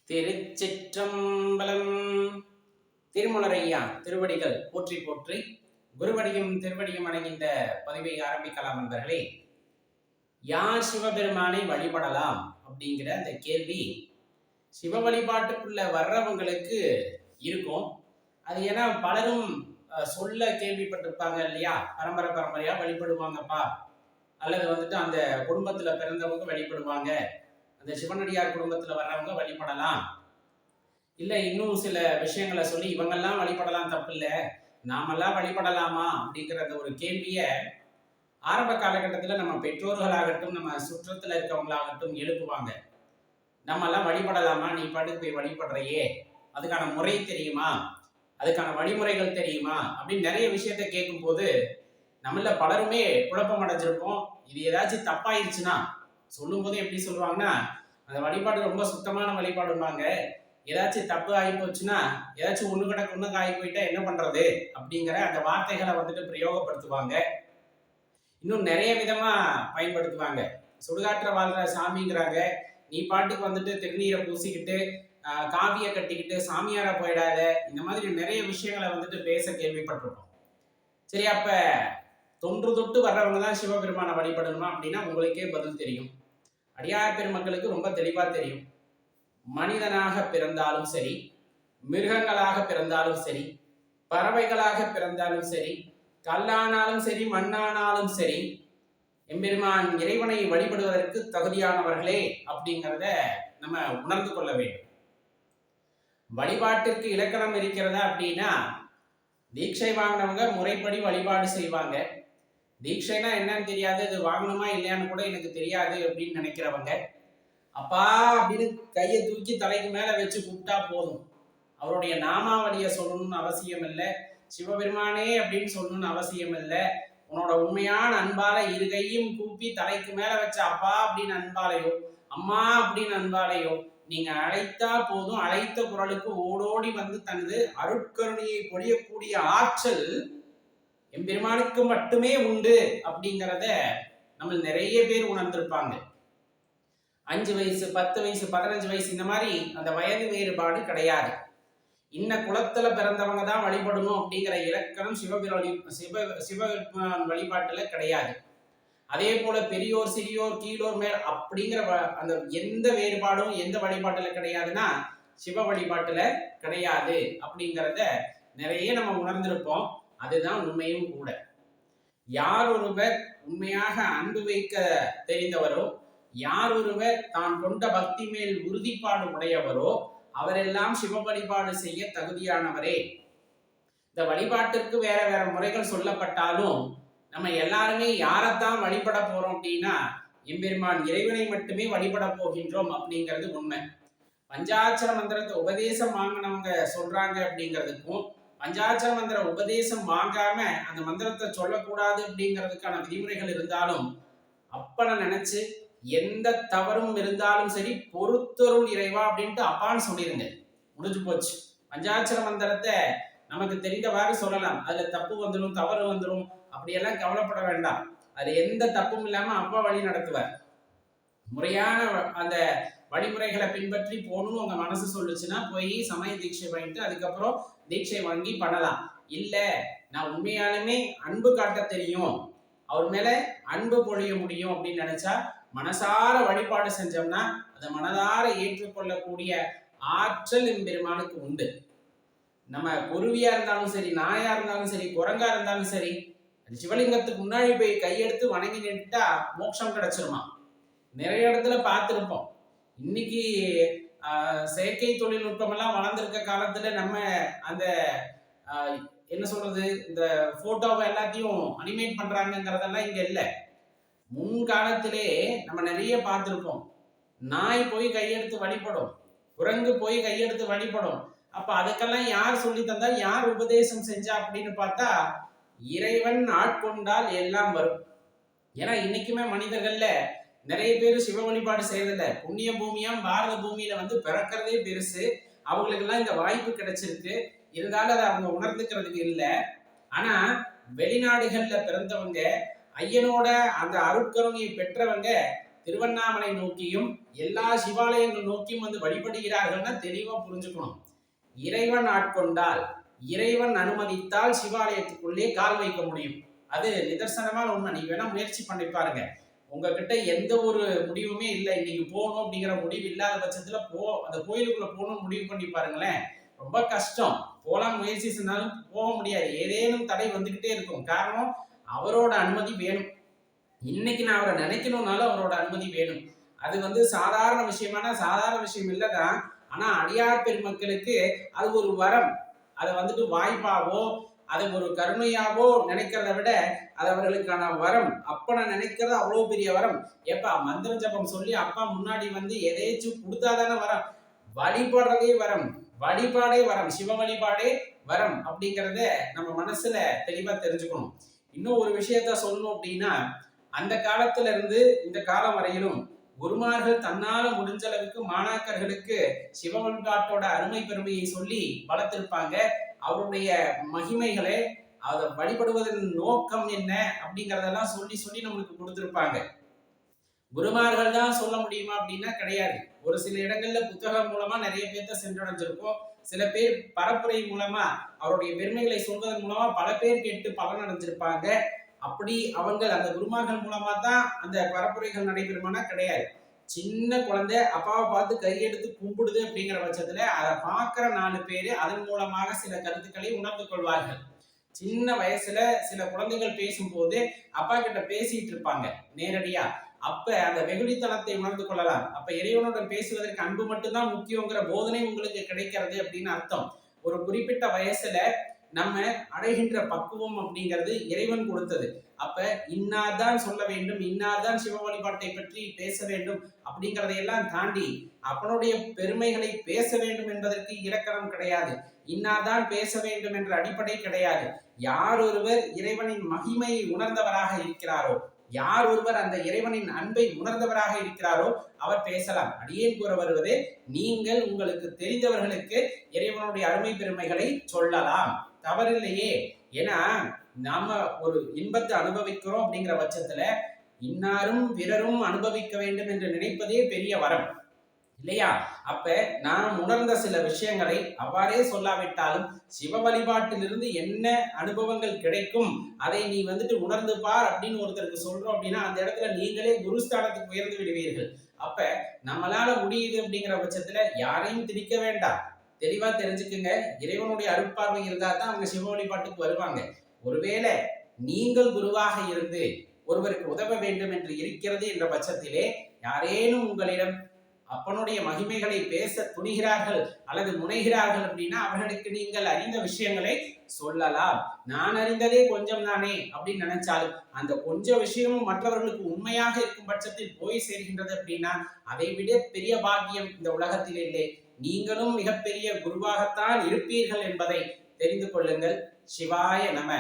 திருச்சிற்றம்பலம். திருமலரையா திருவடிகள் போற்றி போற்றி, குருவடியும் திருவடியும் அடைகின்ற பதிவை ஆரம்பிக்கலாம் நண்பர்களே. யார் சிவபெருமானை வழிபடலாம் அப்படிங்கிற அந்த கேள்வி சிவ வழிபாட்டுக்குள்ள வர்றவங்களுக்கு இருக்கும். அது ஏன்னா பலரும் சொல்ல கேள்விப்பட்டிருப்பாங்க இல்லையா, பரம்பரை பரம்பரையா வழிபடுவாங்கப்பா, அல்லது அந்த குடும்பத்துல பிறந்தவங்க வழிபடுவாங்க, அந்த சிவனடியார் குடும்பத்துல வர்றவங்க வழிபடலாம், இல்லை இன்னும் சில விஷயங்களை சொல்லி இவங்கெல்லாம் வழிபடலாம், தப்பு இல்லை, நாமெல்லாம் வழிபடலாமா அப்படிங்கிற அந்த ஒரு கேள்வியை ஆரம்ப காலகட்டத்தில் நம்ம பெற்றோர்களாகட்டும் நம்ம சுற்றத்தில் இருக்கவங்களாகட்டும் எழுப்புவாங்க. நம்மெல்லாம் வழிபடலாமா, நீ பாட்டுக்கு போய் வழிபடுறையே, அதுக்கான முறை தெரியுமா, அதுக்கான வழிமுறைகள் தெரியுமா அப்படின்னு நிறைய விஷயத்த கேட்கும் போது நம்மள பலருமே குழப்பம் அடைஞ்சிருப்போம். இது ஏதாச்சும் தப்பாயிருச்சுன்னா, சொல்லும் போது எப்படி சொல்லுவாங்கன்னா, அந்த வழிபாடு ரொம்ப சுத்தமான வழிபாடுவாங்க, ஏதாச்சும் தப்பு ஆகி போச்சுன்னா, ஏதாச்சும் ஒண்ணு கிடக்கு ஒண்ணு ஆகி போயிட்டா என்ன பண்றது அப்படிங்கிற அந்த வார்த்தைகளை பிரயோகப்படுத்துவாங்க. இன்னும் நிறைய விதமா பயன்படுத்துவாங்க. சுடுகாற்ற வாழ்ற சாமிங்கிறாங்க, நீ பாட்டுக்கு திருநீரை பூசிக்கிட்டு காவிய கட்டிக்கிட்டு சாமியாரா போயிடாத, இந்த மாதிரி நிறைய விஷயங்களை பேச கேள்விப்பட்டிருப்போம். சரி, அப்ப தொன்று தொட்டு வர்றவங்க தான் சிவபெருமானை வழிபடணுமா அப்படின்னா உங்களுக்கே பதில் தெரியும். அடியார் பெருமக்களுக்கு ரொம்ப தெளிவா தெரியும். மனிதனாக பிறந்தாலும் சரி, மிருகங்களாக பிறந்தாலும் சரி, பறவைகளாக பிறந்தாலும் சரி, கல்லானாலும் சரி, மண்ணானாலும் சரி, எம்பெருமான் இறைவனை வழிபடுவதற்கு தகுதியானவர்களே அப்படிங்கிறத நம்ம உணர்ந்து கொள்ள வேண்டும். வழிபாட்டிற்கு இலக்கணம் இருக்கிறதா அப்படின்னா, தீட்சை வாங்கினவங்க முறைப்படி வழிபாடு செய்வாங்க. தீட்சைனா என்னன்னு தெரியாது, அது வாங்கணுமா இல்லையான்னு கூட எனக்கு தெரியாது அப்படின்னு நினைக்கிறவங்க, அப்பா அப்படின்னு கையை தூக்கி தலைக்கு மேல வச்சு கூப்பிட்டா போதும். அவருடைய நாமாவளியை சொல்லணும்னு அவசியம் இல்லை, சிவபெருமானே அப்படின்னு சொல்லணும்னு அவசியம் இல்லை. உன்னோட உண்மையான அன்பால இரு கையும் கூப்பி தலைக்கு மேல வச்ச அப்பா அப்படின்னு அன்பாலையோ, அம்மா அப்படின்னு அன்பாலையோ நீங்க அழைத்தா போதும், அழைத்த குரலுக்கு ஓடோடி தனது அருட்கருணையை பொழியக்கூடிய ஆற்றல் எம்பெருமானுக்கு மட்டுமே உண்டு அப்படிங்கிறத நம்ம நிறைய பேர் உணர்ந்திருப்பாங்க. 5 வயசு 10 வயசு 15 வயசு இந்த மாதிரி அந்த வயது வேறுபாடு கிடையாது. இன்ன குலத்துல பிறந்தவங்க தான் வழிபடணும் அப்படிங்கிற இலக்கணம் சிவ வழிபாட்டுல கிடையாது. அதே போல பெரியோர் சிறியோர் கீழோர் மேல் அப்படிங்கிற அந்த எந்த வேறுபாடும் எந்த வழிபாட்டுல கிடையாதுன்னா சிவ வழிபாட்டுல கிடையாது அப்படிங்கிறத நிறைய நம்ம உணர்ந்திருப்போம். அதுதான் உண்மையும் கூட. யார் ஒருவர் உண்மையாக அன்பு வைக்க தெரிந்தவரோ, யார் ஒருவர் தான் கொண்ட பக்தி மேல் உறுதிப்பாடு உடையவரோ அவரெல்லாம் சிவ வழிபாடு செய்ய தகுதியானவரே. இந்த வழிபாட்டிற்கு வேற வேற முறைகள் சொல்லப்பட்டாலும் நம்ம எல்லாருமே யாரைத்தான் வழிபட போறோம் அப்படின்னா எம்பெருமான் இறைவனை மட்டுமே வழிபட போகின்றோம் அப்படிங்கிறது உண்மை. பஞ்சாட்சர மந்திரத்தை உபதேசம் வாங்கினவங்க சொல்றாங்க அப்படிங்கிறதுக்கும், பஞ்சாட்சர மந்திர உபதேசம் வாங்காம அந்த மந்திரத்தை சொல்லக்கூடாது அப்படிங்கிறதுக்கான விதிமுறைகள் இருந்தாலும், அப்பனை நினைச்சு எந்த தவறும் இருந்தாலும் சரி பொறுத்தருள் இறைவா அப்படின்ட்டு அப்பான்னு சொல்லிருங்க, முடிஞ்சு போச்சு. பஞ்சாட்சர மந்திரத்தை நமக்கு தெரிந்தவாறு சொல்லலாம், அதுல தப்பு வந்துடும் தவறு வந்துடும் அப்படியெல்லாம் கவலைப்பட வேண்டாம். அதுல எந்த தப்பும் இல்லாம அப்பா வழி நடத்துவார். முறையான அந்த வழிமுறைகளை பின்பற்றி போகணும்னு உங்க மனசு சொல்லுச்சுன்னா போய் சமய தீட்சை பண்ணிட்டு அதுக்கப்புறம் தீட்சை வாங்கி பண்ணலாம். இல்ல நான் உண்மையாலுமே அன்பு காட்ட தெரியும், அவர் மேல அன்பு பொழிய முடியும் அப்படின்னு நினைச்சா மனசார வழிபாடு செஞ்சோம்னா அதை மனதார ஏற்றுக்கொள்ளக்கூடிய ஆற்றல் எம்பெருமானுக்கு உண்டு. நம்ம குருவியா இருந்தாலும் சரி, நாயா இருந்தாலும் சரி, குரங்கா இருந்தாலும் சரி, சிவலிங்கத்துக்கு முன்னாடி போய் கையெடுத்து வணங்கி நின்றுட்டா மோட்சம் கிடைச்சிருமா. நிறைய இடத்துல பார்த்துருப்போம். இன்னைக்கு செயற்கை தொழில்நுட்பம் எல்லாம் வளர்ந்துருக்க காலத்துல நம்ம அந்த என்ன சொல்றது, இந்த போட்டோவை எல்லாத்தையும் அனிமேட் பண்றாங்கிறதெல்லாம் இங்க இல்லை. முன்காலத்திலே நம்ம நிறைய பார்த்துருப்போம். நாய் போய் கையெடுத்து வழிபடும், குரங்கு போய் கையெடுத்து வழிபடும். அப்ப அதுக்கெல்லாம் யார் சொல்லி தந்தா, யார் உபதேசம் செஞ்சா அப்படின்னு பார்த்தா இறைவன் ஆட்கொண்டால் எல்லாம் வரும். ஏன்னா இன்னைக்குமே மனிதர்கள்ல நிறைய பேர் சிவ வழிபாடு செய்யறதில்ல. புண்ணிய பூமியாம் பாரத பூமியில பிறக்கிறதே பெருசு, அவங்களுக்கு எல்லாம் இந்த வாய்ப்பு கிடைச்சிருக்கு, இருந்தாலும் அதை அவங்க உணர்ந்துக்கிறதுக்கு இல்லை. ஆனா வெளிநாடுகள்ல பிறந்தவங்க, ஐயனோட அந்த அருட்கருணையை பெற்றவங்க திருவண்ணாமலை நோக்கியும் எல்லா சிவாலயங்கள் நோக்கியும் வந்து வழிபடுகிறார்கள்னா தெளிவா புரிஞ்சுக்கணும். இறைவன் ஆட்கொண்டால், இறைவன் அனுமதித்தால் சிவாலயத்துக்குள்ளே கால் வைக்க முடியும். அது நிதர்சனமான உண்மை. நீங்க வேணா முயற்சி பண்ணி பாருங்க. உங்ககிட்ட எந்த ஒரு முடிவுமே இல்லை, இன்னைக்கு போகணும் அப்படிங்கிற முடிவு இல்லாத பட்சத்துல அந்த கோயிலுக்குள்ள போகணும் முடிவு பண்ணி பாருங்களேன். ரொம்ப கஷ்டம். போலாம் முயற்சி செஞ்சாலும் போக முடியாது. ஏதேனும் தடை வந்துகிட்டே இருக்கும். காரணம், அவரோட அனுமதி வேணும். இன்னைக்கு நான் அவரை நினைக்கணும்னாலும் அவரோட அனுமதி வேணும். அது வந்து சாதாரண விஷயம் இல்லதான். ஆனா அடியார் பெருமக்களுக்கு அது ஒரு வரம். அதை வந்துட்டு வாய்ப்பாவோ அதை ஒரு கருணையாவோ நினைக்கிறத விட அது அவர்களுக்கான வரம். அப்பனை நினைக்கிறது அவ்வளவு பெரிய வரம். எப்ப மந்திர ஜபம் சொல்லி அப்பா முன்னாடி வந்து எதைச்சும் கொடுத்தாதானே வரம். வழிபடுறதே வரம், வழிபாடே வரம், சிவ வழிபாடே வரம் அப்படிங்கிறத நம்ம மனசுல தெளிவா தெரிஞ்சுக்கணும். இன்னும் ஒரு விஷயத்த சொல்லணும் அப்படின்னா, அந்த காலத்துல இருந்து இந்த காலம் வரையிலும் குருமார்கள் தன்னால முடிஞ்ச அளவுக்கு மாணாக்கர்களுக்கு சிவ வழிபாட்டோட அருமை பெருமையை சொல்லி வளர்த்திருப்பாங்க. அவருடைய மகிமைகளை, அதை வழிபடுவதன் நோக்கம் என்ன அப்படிங்கறதெல்லாம் சொல்லி சொல்லி நம்மளுக்கு கொடுத்திருப்பாங்க. குருமார்கள் தான் சொல்ல முடியுமா அப்படின்னா கிடையாது. ஒரு சில இடங்கள்ல புத்தகம் மூலமா நிறைய பேர்த்த சென்றடைஞ்சிருக்கும். சில பேர் பரப்புரை மூலமா அவருடைய பெருமைகளை சொல்வதன் மூலமா பல பேர் கேட்டு பலன் அடைஞ்சிருப்பாங்க. அப்படி அவங்க அந்த குருமார்கள் மூலமா தான் அந்த பரப்புரைகள் நடைபெறுமானா கிடையாது. சின்ன குழந்தை அப்பாவை பார்த்து கையெடுத்து கும்பிடுது அப்படிங்கிற பட்சத்துல அதை பார்க்கிற 4 பேரு அதன் மூலமாக சில கருத்துக்களை உணர்ந்து கொள்வார்கள். சின்ன வயசுல சில குழந்தைகள் பேசும்போது அப்பா கிட்ட பேசிட்டு இருப்பாங்க நேரடியா. அப்ப அந்த வெகுளித்தனத்தை உணர்ந்து கொள்ளலாம். அப்ப இறைவனுடன் பேசுவதற்கு அன்பு மட்டும்தான் முக்கியங்கிற போதனை உங்களுக்கு கிடைக்கிறது அப்படின்னு அர்த்தம். ஒரு குறிப்பிட்ட வயசுல நம்ம அடைகின்ற பக்குவம் அப்படிங்கிறது இறைவன் கொடுத்தது. அப்ப இன்னார்தான் சொல்ல வேண்டும், இன்னார்தான் சிவ வழிபாட்டை பற்றி பேச வேண்டும் அப்படிங்கிறதையெல்லாம் தாண்டி அப்பனுடைய பெருமைகளை பேச வேண்டும் என்பதற்கு இலக்கணம் கிடையாது. இன்னார்தான் பேச வேண்டும் என்ற அடிப்படை கிடையாது. யார் ஒருவர் இறைவனின் மகிமையை உணர்ந்தவராக இருக்கிறாரோ, யார் ஒருவர் அந்த இறைவனின் அன்பை உணர்ந்தவராக இருக்கிறாரோ அவர் பேசலாம். அடியேன் கூற வருவது, நீங்கள் உங்களுக்கு தெரிந்தவர்களுக்கு இறைவனுடைய அருமை பெருமைகளை சொல்லலாம், தவறில்லையே. ஏன்னா நாம ஒரு இன்பத்தை அனுபவிக்கிறோம் அப்படிங்கிற பட்சத்துல இன்னாரும் பிறரும் அனுபவிக்க வேண்டும் என்று நினைப்பதே பெரிய வரம் இல்லையா? அப்ப நாம் உணர்ந்த சில விஷயங்களை அவ்வாறே சொல்லாவிட்டாலும் சிவ வழிபாட்டிலிருந்து என்ன அனுபவங்கள் கிடைக்கும் அதை நீ வந்துட்டு உணர்ந்து பார் அப்படின்னு ஒருத்தருக்கு சொல்றோம் அப்படின்னா அந்த இடத்துல நீங்களே குருஸ்தானத்துக்கு உயர்ந்து விடுவீர்கள். அப்ப நம்மளால முடியுது அப்படிங்கிற பட்சத்துல யாரையும் திணிக்க வேண்டாம். தெளிவா தெரிஞ்சுக்குங்க. இறைவனுடைய அருட்பார்வை இருந்தா தான் அவங்க சிவ வழிபாட்டுக்கு வருவாங்க. ஒருவேளை நீங்கள் குருவாக இருந்து ஒருவருக்கு உதவ வேண்டும் என்று இருக்கிறது என்ற பட்சத்திலே யாரேனும் உங்களிடம் அப்பனுடைய மகிமைகளை பேச துணிகிறார்கள் அல்லது முனைகிறார்கள் அப்படின்னா அவர்களுக்கு நீங்கள் அறிந்த விஷயங்களை சொல்லலாம். நான் அறிந்ததே கொஞ்சம் தானே அப்படின்னு நினைச்சாலும் அந்த கொஞ்ச விஷயமும் மற்றவர்களுக்கு உண்மையாக இருக்கும் பட்சத்தில் போய் சேர்கின்றது அப்படின்னா அதை விட பெரிய பாக்கியம் இந்த உலகத்தில் இல்லை. நீங்களும் மிகப்பெரிய குருவாகத்தான் இருப்பீர்கள் என்பதை தெரிந்து கொள்ளுங்கள். சிவாய நம.